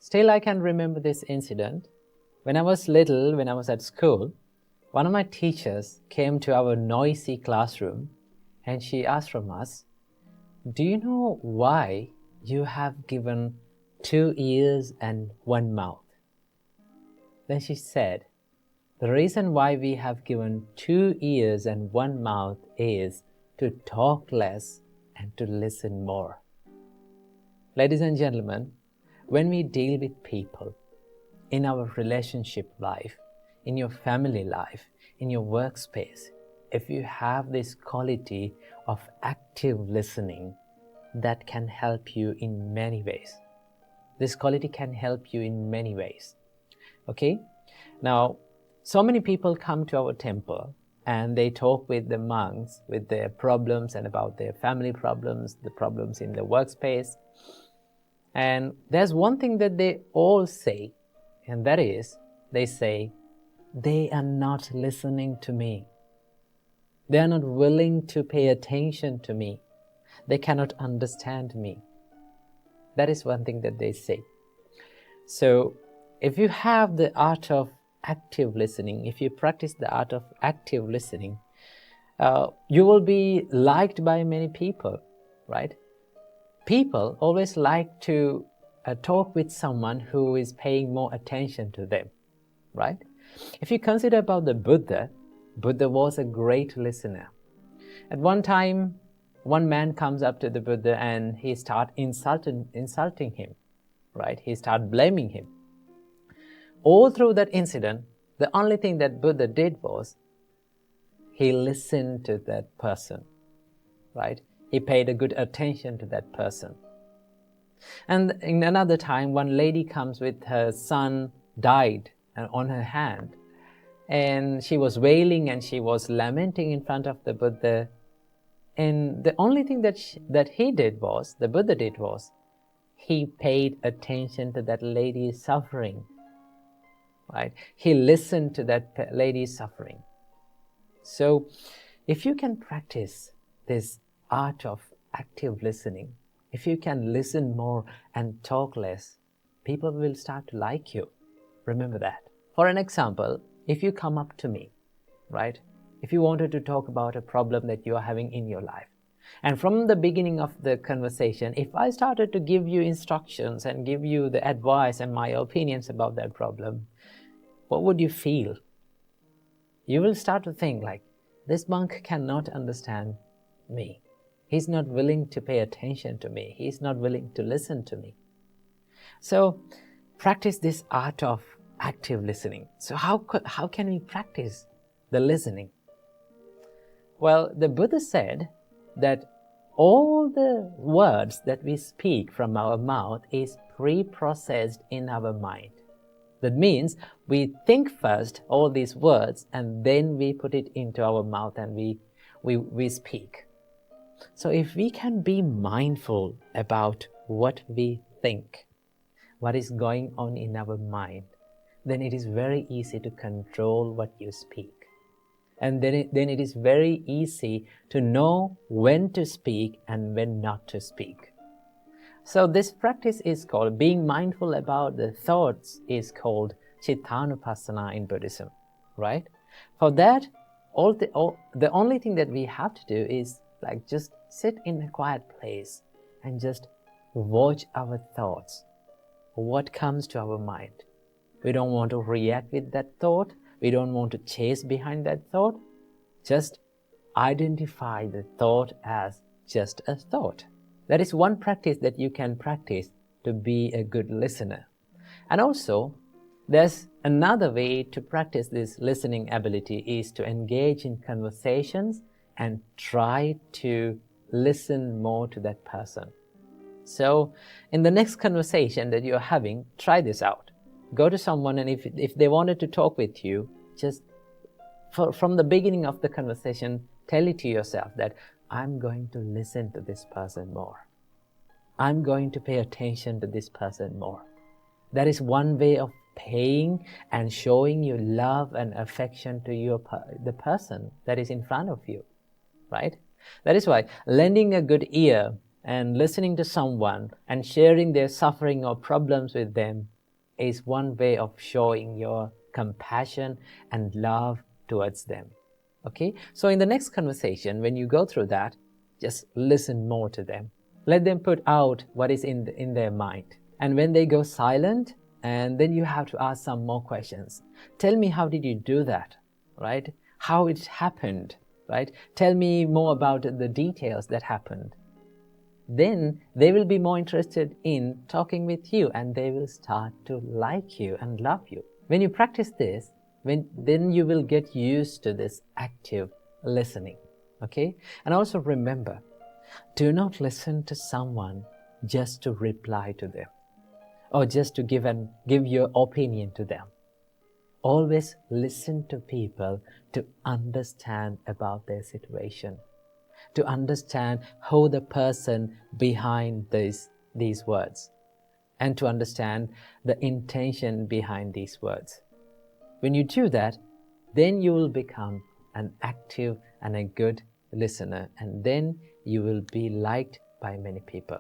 Still, I can remember this incident. When I was little, when I was at school, one of my teachers came to our noisy classroom and she asked from us, "Do you know why you have given 2 ears and 1 mouth?" Then she said, "The reason why we have given 2 ears and 1 mouth is to talk less and to listen more." Ladies and gentlemen, when we deal with people in our relationship life, in your family life, in your workspace, if you have this quality of active listening, that can help you in many ways. This quality can help you in many ways. Okay? Now, so many people come to our temple and they talk with the monks with their problems and about their family problems, the problems in the workspace. And there's one thing that they all say, and that is, they say, they are not listening to me. They are not willing to pay attention to me. They cannot understand me. That is one thing that they say. So, if you have the art of active listening, if you practice the art of active listening, you will be liked by many people, right? People always like to talk with someone who is paying more attention to them, right? If you consider about the Buddha, Buddha was a great listener. At one time, one man comes up to the Buddha and he starts insulting him, right? He starts blaming him. All through that incident, the only thing that Buddha did was he listened to that person, right? He paid a good attention to that person. And in another time, one lady comes with her son died on her hand. And she was wailing and she was lamenting in front of the Buddha. And the only thing that he did was, the Buddha did was, he paid attention to that lady's suffering, right? He listened to that lady's suffering. So, if you can practice this art of active listening, if you can listen more and talk less, people will start to like you. Remember that. For an example, if you come up to me, right? If you wanted to talk about a problem that you are having in your life, and from the beginning of the conversation, if I started to give you instructions and give you the advice and my opinions about that problem, what would you feel? You will start to think like, this monk cannot understand me. He's not willing to pay attention to me. He's not willing to listen to me. So, practice this art of active listening. So how can we practice the listening? Well, the Buddha said that all the words that we speak from our mouth is pre-processed in our mind. That means we think first all these words and then we put it into our mouth and we speak. So if we can be mindful about what we think, what is going on in our mind, then it is very easy to control what you speak. And then it is very easy to know when to speak and when not to speak. So this practice is called, being mindful about the thoughts is called Chittanupassana in Buddhism, right? For that, the only thing that we have to do is like just sit in a quiet place and just watch our thoughts, what comes to our mind. We don't want to react with that thought. We don't want to chase behind that thought. Just identify the thought as just a thought. That is one practice that you can practice to be a good listener. And also, there's another way to practice this listening ability is to engage in conversations and try to listen more to that person. So, in the next conversation that you're having, try this out. Go to someone and if they wanted to talk with you, just from the beginning of the conversation, tell it to yourself that I'm going to listen to this person more. I'm going to pay attention to this person more. That is one way of paying and showing your love and affection to the person that is in front of you, right? That is why lending a good ear And listening to someone and sharing their suffering or problems with them is one way of showing your compassion and love towards them. Okay? So in the next conversation, when you go through that, just listen more to them. Let them put out what is in their mind. And when they go silent, and then you have to ask some more questions. Tell me, how did you do that? Right? How it happened? Right? Tell me more about the details that happened. Then they will be more interested in talking with you, and they will start to like you and love you. When you practice this, then you will get used to this active listening. Okay? And also remember, do not listen to someone just to reply to them or just to give your opinion to them. Always listen to people to understand about their situation, to understand who the person behind these words, and to understand the intention behind these words. When you do that, then you will become an active and a good listener, and then you will be liked by many people.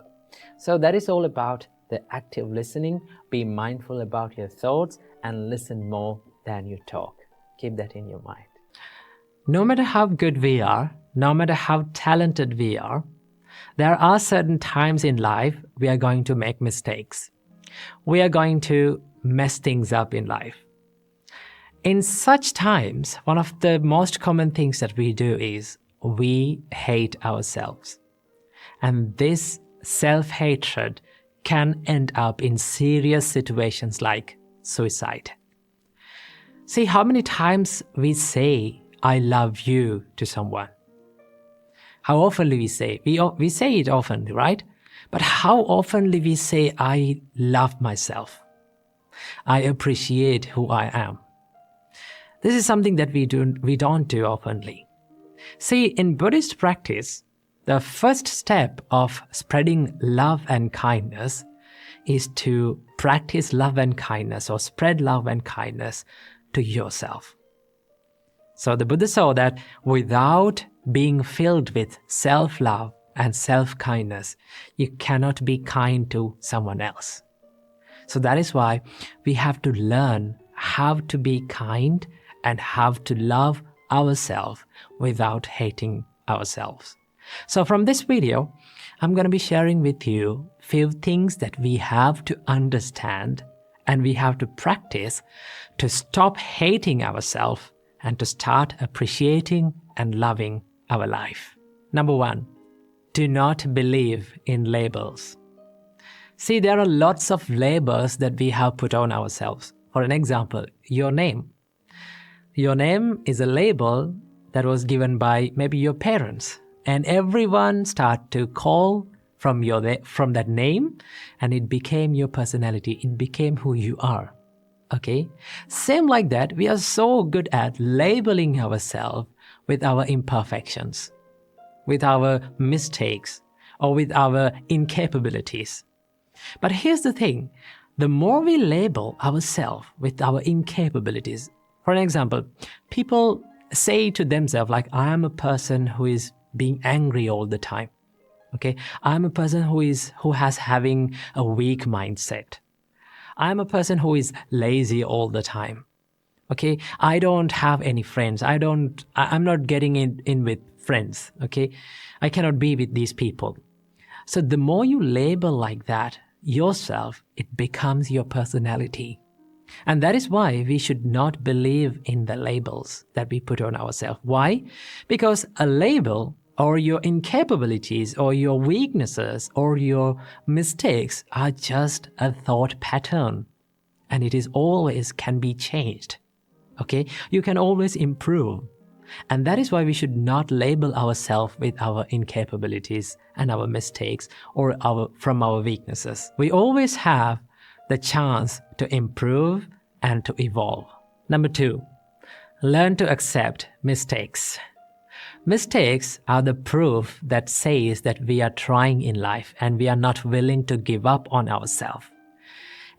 So that is all about the active listening. Be mindful about your thoughts and listen more than you talk. Keep that in your mind. No matter how good we are, no matter how talented we are, there are certain times in life we are going to make mistakes. We are going to mess things up in life. In such times, one of the most common things that we do is we hate ourselves. And this self-hatred can end up in serious situations like suicide. See how many times we say, I love you to someone. How often we say? We say it often, right? But how often we say, I love myself. I appreciate who I am. This is something that we don't do openly. See, in Buddhist practice, the first step of spreading love and kindness is to practice love and kindness or spread love and kindness to yourself. So the Buddha saw that without being filled with self-love and self-kindness, you cannot be kind to someone else. So that is why we have to learn how to be kind and how to love ourselves without hating ourselves. So from this video, I'm going to be sharing with you a few things that we have to understand and we have to practice to stop hating ourselves and to start appreciating and loving our life. Number 1, do not believe in labels. See, there are lots of labels that we have put on ourselves. For an example, your name. Your name is a label that was given by maybe your parents, and everyone start to call from that name, and it became your personality. It became who you are. Okay? Same like that, we are so good at labeling ourselves with our imperfections, with our mistakes, or with our incapabilities. But here's the thing, the more we label ourselves with our incapabilities, for an example, people say to themselves like, I am a person who is being angry all the time. Okay, I'm a person who has having a weak mindset. I'm a person who is lazy all the time. Okay, I don't have any friends. I'm not getting in with friends. Okay, I cannot be with these people. So the more you label like that yourself, it becomes your personality. And that is why we should not believe in the labels that we put on ourselves. Why? Because a label or your incapabilities or your weaknesses or your mistakes are just a thought pattern. And it is always can be changed. Okay? You can always improve. And that is why we should not label ourselves with our incapabilities and our mistakes or from our weaknesses. We always have the chance to improve and to evolve. Number 2, learn to accept mistakes. Mistakes are the proof that says that we are trying in life and we are not willing to give up on ourselves.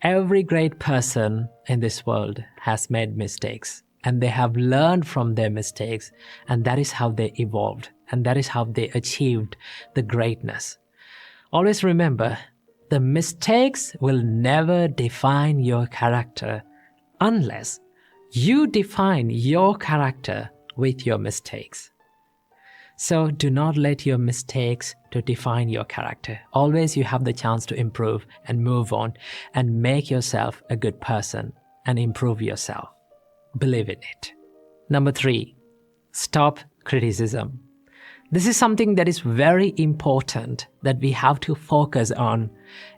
Every great person in this world has made mistakes and they have learned from their mistakes, and that is how they evolved and that is how they achieved the greatness. Always remember, the mistakes will never define your character unless you define your character with your mistakes. So do not let your mistakes to define your character. Always you have the chance to improve and move on and make yourself a good person and improve yourself. Believe in it. Number 3, stop criticism. This is something that is very important that we have to focus on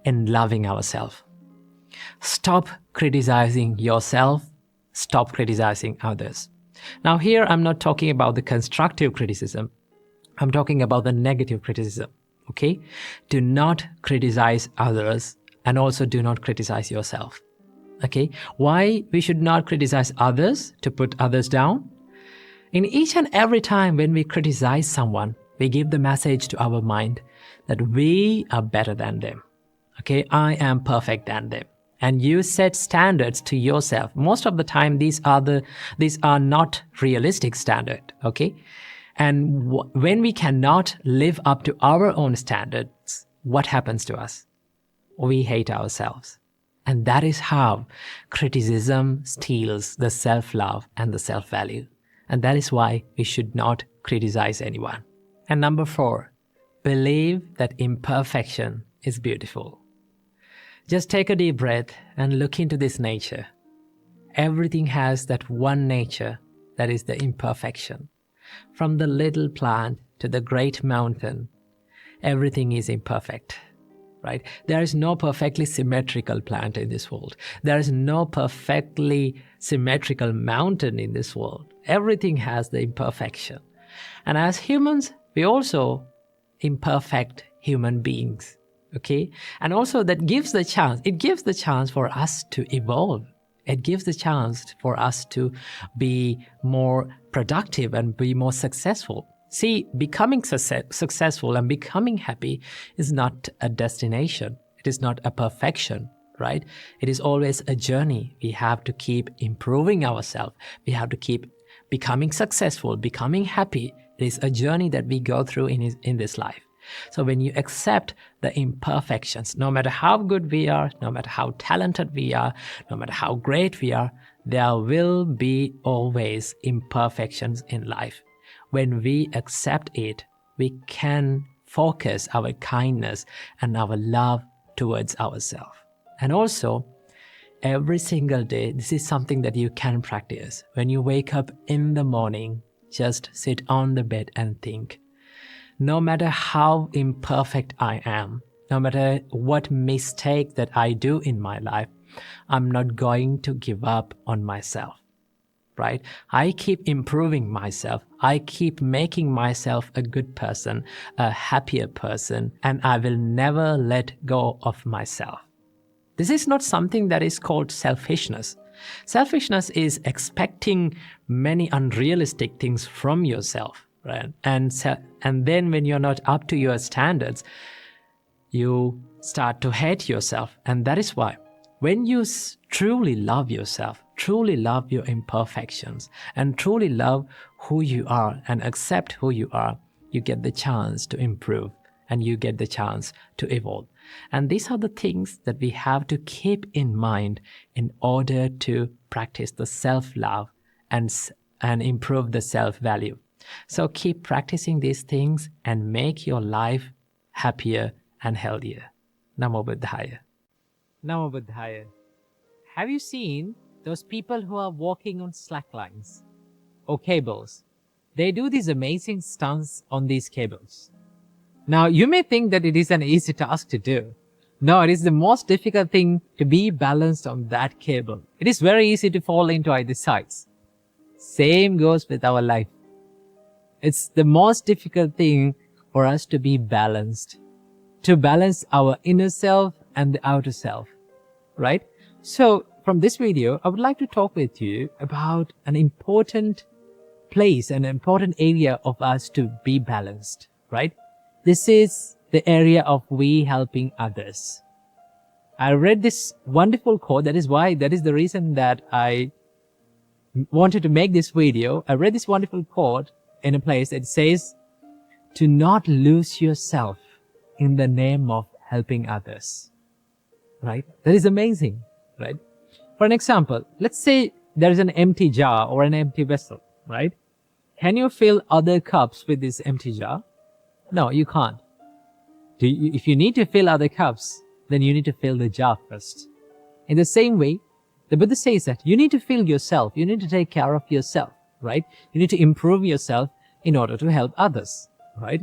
in loving ourselves. Stop criticizing yourself. Stop criticizing others. Now here I'm not talking about the constructive criticism. I'm talking about the negative criticism. Okay? Do not criticize others and also do not criticize yourself. Okay? Why we should not criticize others to put others down? In each and every time when we criticize someone, we give the message to our mind that we are better than them. Okay, I am perfect than them. And you set standards to yourself. Most of the time, these are not realistic standards. Okay, and when we cannot live up to our own standards, what happens to us? We hate ourselves. And that is how criticism steals the self-love and the self-value. And that is why we should not criticize anyone. And number 4, believe that imperfection is beautiful. Just take a deep breath and look into this nature. Everything has that one nature that is the imperfection. From the little plant to the great mountain, everything is imperfect. Right? There is no perfectly symmetrical plant in this world. There is no perfectly symmetrical mountain in this world. Everything has the imperfection. And as humans, we also imperfect human beings. Okay? And also that gives the chance for us to evolve. It gives the chance for us to be more productive and be more successful. See, becoming successful and becoming happy is not a destination. It is not a perfection, right? It is always a journey. We have to keep improving ourselves. We have to keep becoming successful, becoming happy. It is a journey that we go through in this life. So when you accept the imperfections, no matter how good we are, no matter how talented we are, no matter how great we are, there will be always imperfections in life. When we accept it, we can focus our kindness and our love towards ourselves. And also, every single day, this is something that you can practice. When you wake up in the morning, just sit on the bed and think, no matter how imperfect I am, no matter what mistake that I do in my life, I'm not going to give up on myself. Right? I keep improving myself. I keep making myself a good person, a happier person, and I will never let go of myself. This is not something that is called selfishness. Selfishness is expecting many unrealistic things from yourself, right? And then when you're not up to your standards, you start to hate yourself. And that is why when you truly love yourself, truly love your imperfections, and truly love who you are and accept who you are, you get the chance to improve and you get the chance to evolve. And these are the things that we have to keep in mind in order to practice the self-love and improve the self-value. So keep practicing these things and make your life happier and healthier. Namo Buddhaya. Namo Buddhaya. Have you seen those people who are walking on slack lines or cables? They do these amazing stunts on these cables. Now, you may think that it is an easy task to do. No, it is the most difficult thing to be balanced on that cable. It is very easy to fall into either sides. Same goes with our life. It's the most difficult thing for us to be balanced, to balance our inner self and the outer self, right? So from this video, I would like to talk with you about an important place, an important area of us to be balanced, right? This is the area of we helping others. I read this wonderful quote. That is the reason that I wanted to make this video. I read this wonderful quote in a place that says, to not lose yourself in the name of helping others, right? That is amazing, right? For an example, let's say there is an empty jar or an empty vessel, right? Can you fill other cups with this empty jar? No, you can't. If you need to fill other cups, then you need to fill the jar first. In the same way, the Buddha says that you need to fill yourself, you need to take care of yourself, right? You need to improve yourself in order to help others, right?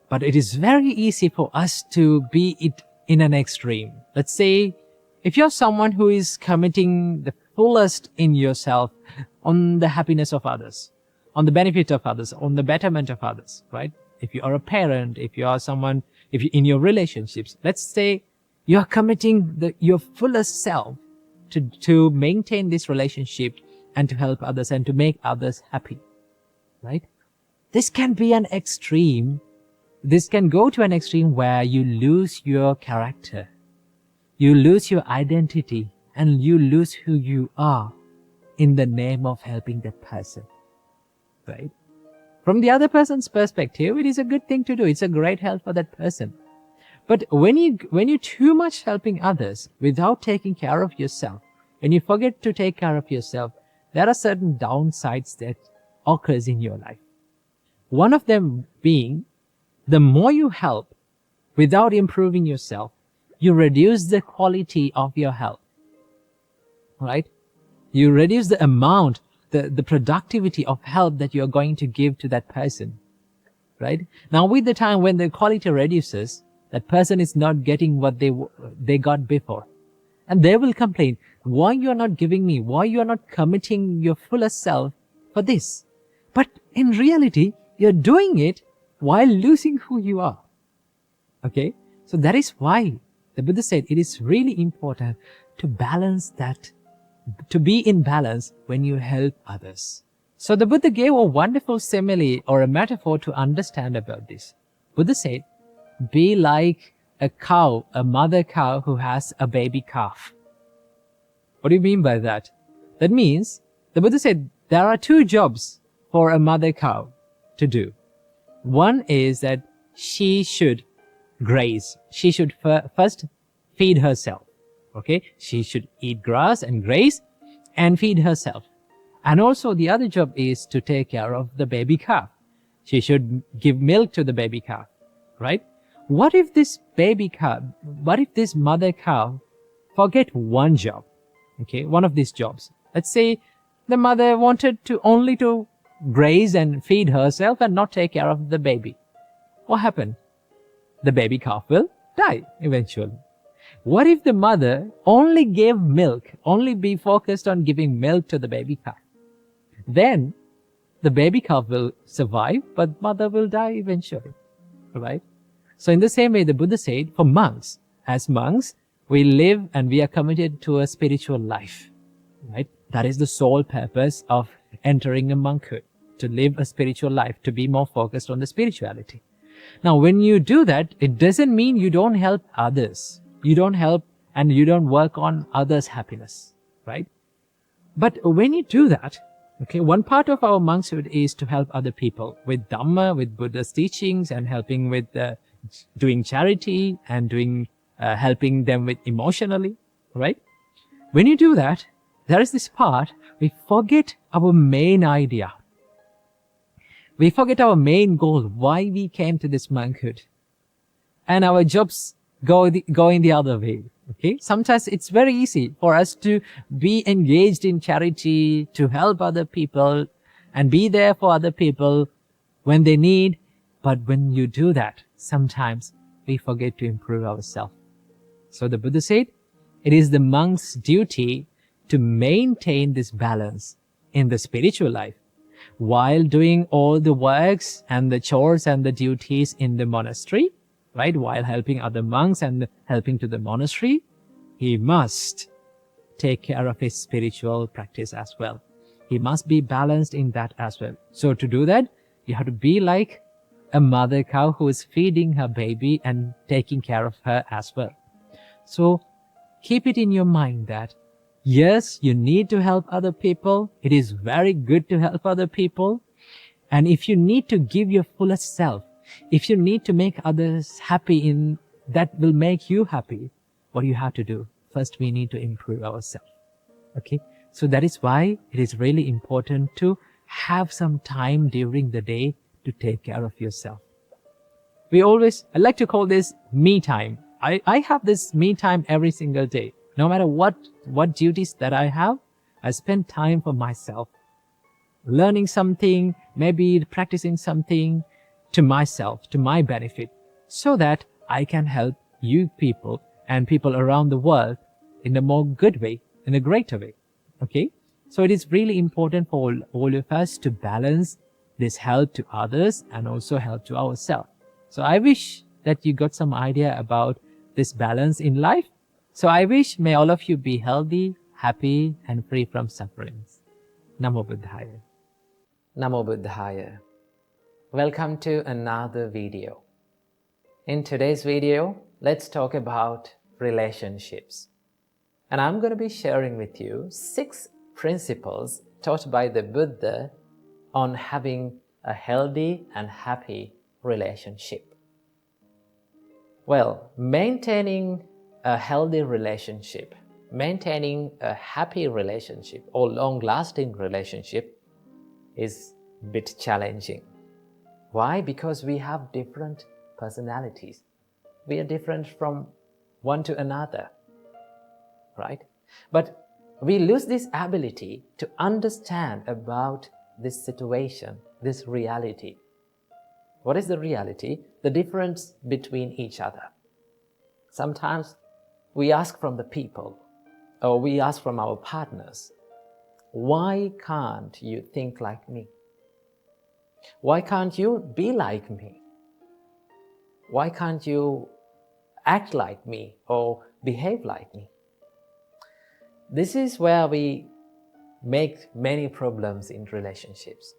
But it is very easy for us to be it in an extreme. Let's say, if you're someone who is committing the fullest in yourself on the happiness of others, on the benefit of others, on the betterment of others, right? If you are a parent, if you are someone, if you in your relationships, let's say you are committing your fullest self to maintain this relationship and to help others and to make others happy, right? This can be an extreme. This can go to an extreme where you lose your character, you lose your identity, and you lose who you are in the name of helping that person, right? From the other person's perspective, it is a good thing to do. It's a great help for that person. But when you're too much helping others without taking care of yourself, when you forget to take care of yourself, there are certain downsides that occurs in your life. One of them being, the more you help without improving yourself, you reduce the quality of your help, right? You reduce the amount, the productivity of help that you're going to give to that person, right? Now, with the time when the quality reduces, that person is not getting what they got before. And they will complain, why you are not giving me? Why you are not committing your fullest self for this? But in reality, you're doing it while losing who you are. Okay? So that is why the Buddha said it is really important to balance that, to be in balance when you help others. So the Buddha gave a wonderful simile or a metaphor to understand about this. Buddha said, be like a cow, a mother cow who has a baby calf. What do you mean by that? That means, the Buddha said, there are two jobs for a mother cow to do. One is that she should graze. She should first feed herself. Okay? She should eat grass and graze and feed herself. And also the other job is to take care of the baby calf. She should give milk to the baby calf, right? What if this mother cow forget one job? Okay, one of these jobs. Let's say the mother wanted to only to graze and feed herself and not take care of the baby. What happened? The baby calf will die eventually. What if the mother only gave milk, only be focused on giving milk to the baby calf? Then the baby calf will survive, but mother will die eventually, right? So in the same way, the Buddha said, for monks, as monks, we live and we are committed to a spiritual life, right? That is the sole purpose of entering a monkhood, to live a spiritual life, to be more focused on the spirituality. Now, when you do that, it doesn't mean you don't help others. You don't help and you don't work on others' happiness, right? But when you do that, okay, one part of our monkshood is to help other people with Dhamma, with Buddha's teachings, and helping with doing charity and doing helping them with emotionally, right? When you do that, there is this part, we forget our main idea. We forget our main goal, why we came to this monkhood. And our jobs go in the other way, okay? Sometimes it's very easy for us to be engaged in charity, to help other people, and be there for other people when they need. But when you do that, sometimes we forget to improve ourselves. So the Buddha said, it is the monk's duty to maintain this balance in the spiritual life while doing all the works and the chores and the duties in the monastery, right? While helping other monks and helping to the monastery, he must take care of his spiritual practice as well. He must be balanced in that as well. So to do that, you have to be like a mother cow who is feeding her baby and taking care of her as well. So keep it in your mind that yes, you need to help other people. It is very good to help other people. And if you need to give your fullest self, If you need to make others happy that will make you happy, what do you have to do? First, we need to improve ourselves. Okay? So that is why it is really important to have some time during the day to take care of yourself. I like to call this me time. I have this me time every single day. No matter what duties that I have, I spend time for myself. Learning something, maybe practicing something to myself, to my benefit, so that I can help you people and people around the world in a more good way, in a greater way. Okay? So it is really important for all of us to balance this help to others and also help to ourselves. So I wish that you got some idea about this balance in life. So I wish may all of you be healthy, happy, and free from sufferings. Namo Buddhaya. Namo Buddhaya. Welcome to another video. In today's video, let's talk about relationships. And I'm going to be sharing with you 6 principles taught by the Buddha on having a healthy and happy relationship. Well, maintaining a healthy relationship, maintaining a happy relationship or long-lasting relationship is a bit challenging. Why? Because we have different personalities. We are different from one to another, right? But we lose this ability to understand about this situation, this reality. What is the reality? The difference between each other. Sometimes we ask from the people, or we ask from our partners, why can't you think like me? Why can't you be like me? Why can't you act like me or behave like me? This is where we make many problems in relationships.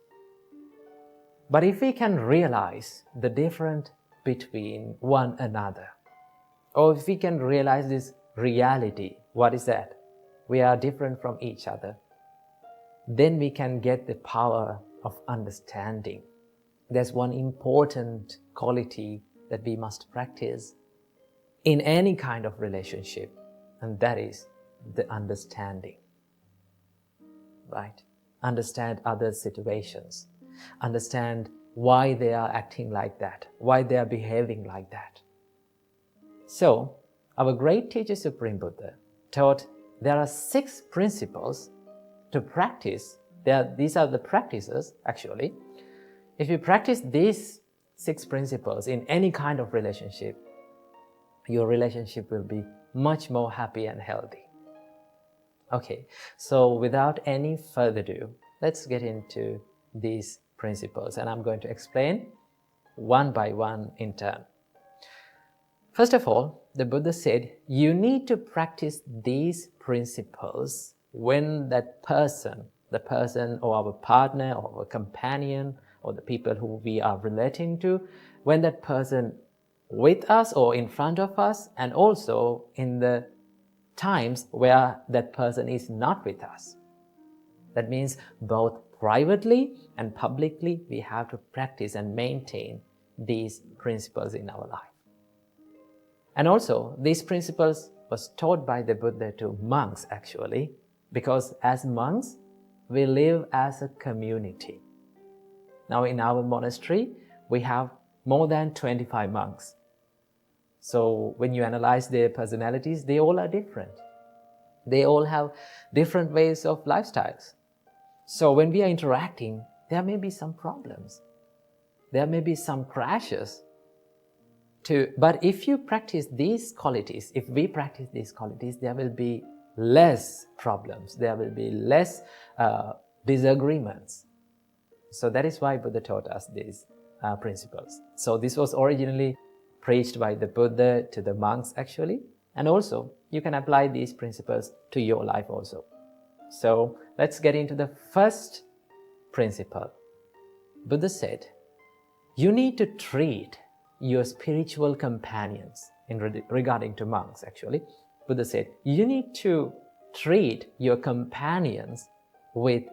But if we can realize the difference between one another, or if we can realize this reality, what is that? We are different from each other. Then we can get the power of understanding. There's one important quality that we must practice in any kind of relationship, and that is the understanding. Right? Understand others' situations. Understand why they are acting like that, why they are behaving like that. So, our great teacher Supreme Buddha taught there are 6 principles to practice. These are the practices, actually. If you practice these 6 principles in any kind of relationship, your relationship will be much more happy and healthy. Okay, so without any further ado, let's get into these principles, and I'm going to explain one by one in turn. First of all, the Buddha said, you need to practice these principles when that person, the person or our partner or our companion or the people who we are relating to, when that person with us or in front of us, and also in the times where that person is not with us. That means both privately and publicly we have to practice and maintain these principles in our life. And also, these principles was taught by the Buddha to monks actually, because as monks, we live as a community. Now in our monastery, we have more than 25 monks. So when you analyze their personalities, they all are different. They all have different ways of lifestyles. So when we are interacting, there may be some problems. There may be some crashes. But if you practice these qualities, if we practice these qualities, there will be less problems. There will be less disagreements. So that is why Buddha taught us these principles. So this was originally preached by the Buddha to the monks actually. And also, you can apply these principles to your life also. So let's get into the first principle. Buddha said, you need to treat your spiritual companions, regarding to monks actually. Buddha said, you need to treat your companions with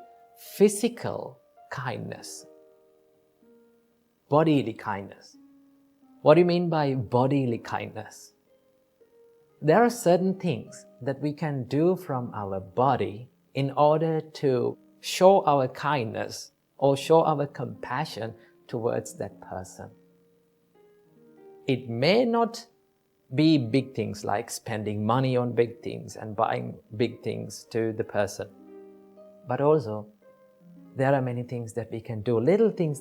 physical kindness, bodily kindness. What do you mean by bodily kindness? There are certain things that we can do from our body in order to show our kindness or show our compassion towards that person. It may not be big things like spending money on big things and buying big things to the person, but also there are many things that we can do.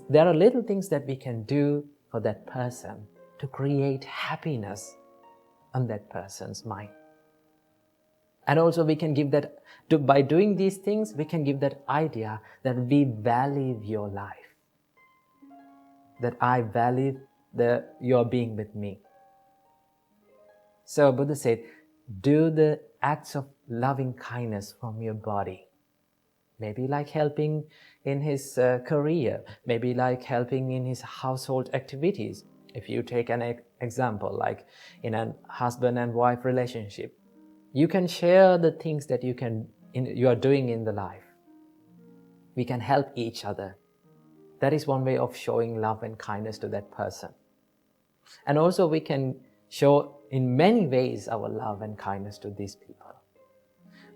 There are little things that we can do for that person to create happiness on that person's mind. And also we can give that, by doing these things, we can give that idea that we value your life, that I value your being with me. So Buddha said, do the acts of loving kindness from your body. Maybe like helping in his career, maybe like helping in his household activities. If you take an example, like in a husband and wife relationship, you can share the things that you are doing in the life. We can help each other. That is one way of showing love and kindness to that person. And also we can show in many ways our love and kindness to these people.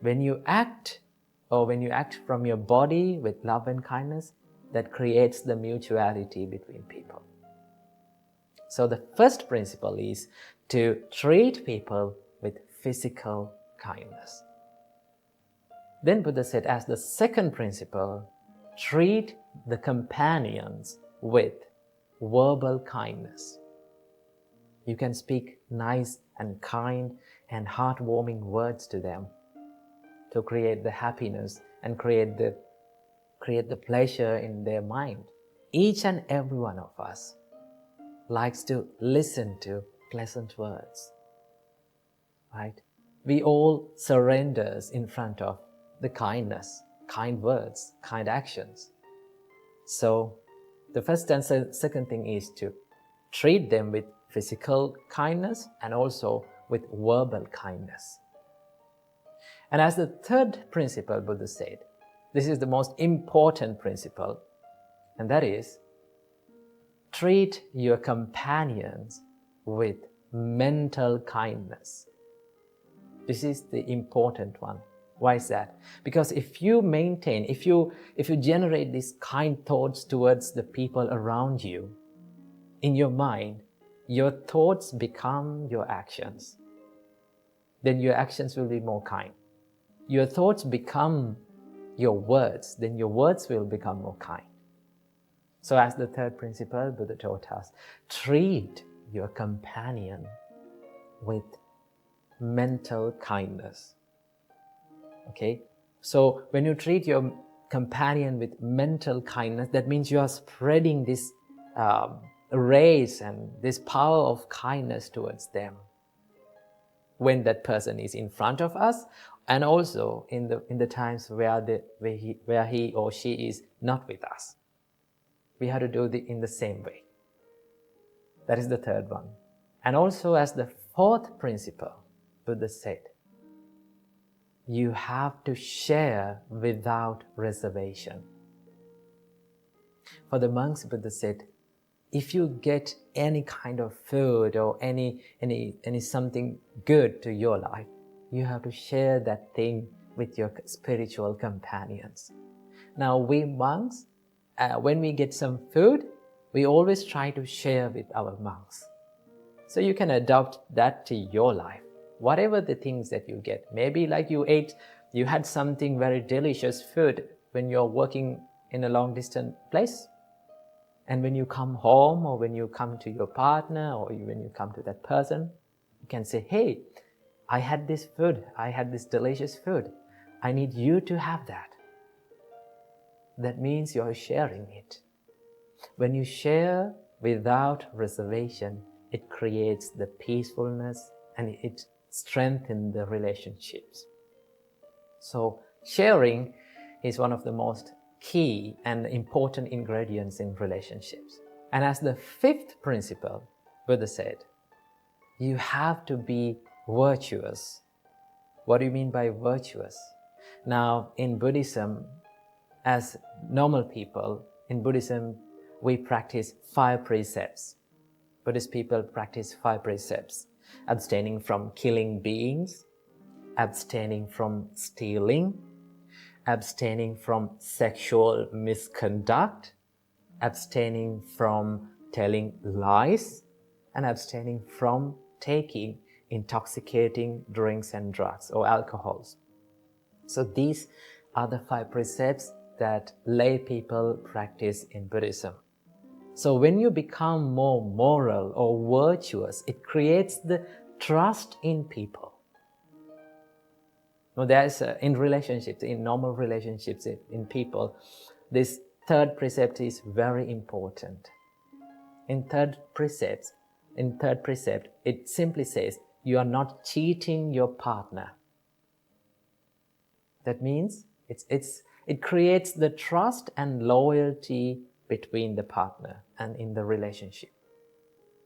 When you act from your body with love and kindness, that creates the mutuality between people. So the first principle is to treat people with physical kindness. Then Buddha said, as the second principle, treat the companions with verbal kindness. You can speak nice and kind and heartwarming words to them to create the happiness and create the pleasure in their mind. Each and every one of us likes to listen to pleasant words, right? We all surrender in front of the kindness, kind words, kind actions. So the first and second thing is to treat them with physical kindness and also with verbal kindness. And as the third principle, Buddha said, this is the most important principle, and that is, treat your companions with mental kindness. This is the important one. Why is that? Because if you generate these kind thoughts towards the people around you, in your mind, your thoughts become your actions. Then your actions will be more kind. Your thoughts become your words, then your words will become more kind. So as the third principle, Buddha taught us, treat your companion with mental kindness. Okay? So when you treat your companion with mental kindness, that means you are spreading this rays and this power of kindness towards them when that person is in front of us, and also in the times where he or she is not with us. We have to do it in the same way. That is the third one. And also as the fourth principle, Buddha said, you have to share without reservation. For the monks, Buddha said, if you get any kind of food or any something good to your life, you have to share that thing with your spiritual companions. Now we monks, when we get some food, we always try to share with our monks. So you can adopt that to your life. Whatever the things that you get, maybe like you had something very delicious food when you're working in a long distance place. And when you come home, or when you come to your partner, or when you come to that person, you can say, hey, I had this food, I had this delicious food. I need you to have that. That means you're sharing it. When you share without reservation, it creates the peacefulness and it strengthens the relationships. So sharing is one of the most key and important ingredients in relationships. And as the fifth principle, Buddha said, you have to be virtuous. What do you mean by virtuous? Now, in Buddhism, as normal people, in Buddhism, we practice 5 precepts. Buddhist people practice 5 precepts: abstaining from killing beings, abstaining from stealing, abstaining from sexual misconduct, abstaining from telling lies, and abstaining from taking intoxicating drinks and drugs or alcohols. So these are the 5 precepts that lay people practice in Buddhism. So when you become more moral or virtuous, it creates the trust in people. Now there's in relationships, in normal relationships, in people, this 3rd precept is very important. In third precept, it simply says you are not cheating your partner. That means it creates the trust and loyalty between the partner and in the relationship.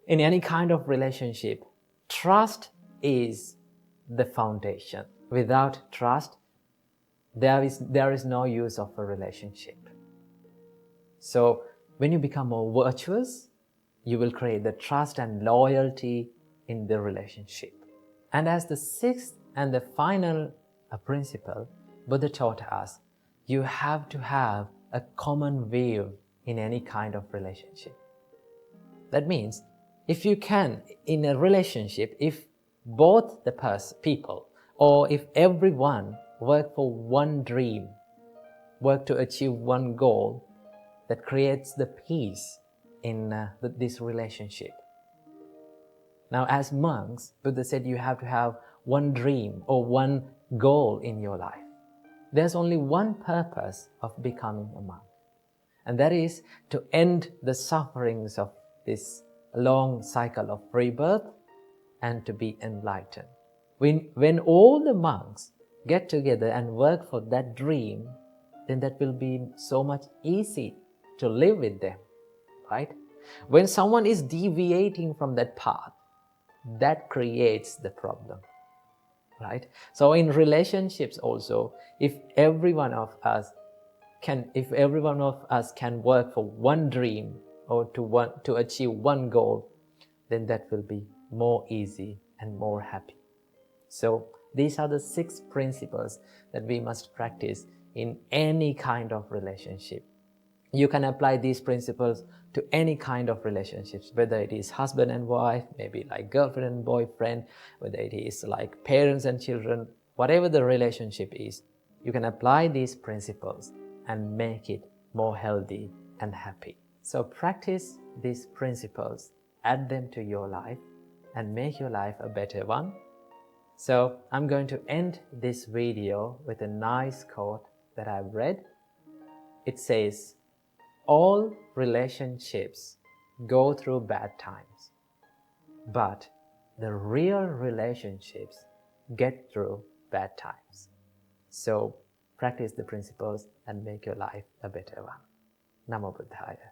In any kind of relationship, trust is the foundation. Without trust, there is no use of a relationship. So when you become more virtuous, you will create the trust and loyalty in the relationship. And as the 6th and the final principle, Buddha taught us, you have to have a common view in any kind of relationship. That means, if you can, in a relationship, if both the people, or if everyone work for one dream, work to achieve one goal, that creates the peace in this relationship. Now, as monks, Buddha said you have to have one dream or one goal in your life. There's only one purpose of becoming a monk, and that is to end the sufferings of this long cycle of rebirth and to be enlightened. When all the monks get together and work for that dream, then that will be so much easy to live with them, right? When someone is deviating from that path, that creates the problem, right? So in relationships also, if every one of us can work for one dream or to achieve one goal, then that will be more easy and more happy. So these are the 6 principles that we must practice in any kind of relationship. You can apply these principles to any kind of relationships, whether it is husband and wife, maybe like girlfriend and boyfriend, whether it is like parents and children, whatever the relationship is, you can apply these principles and make it more healthy and happy. So practice these principles, add them to your life, and make your life a better one. So I'm going to end this video with a nice quote that I've read. It says, all relationships go through bad times, but the real relationships get through bad times. So practice the principles and make your life a better one. Namo Buddhaya.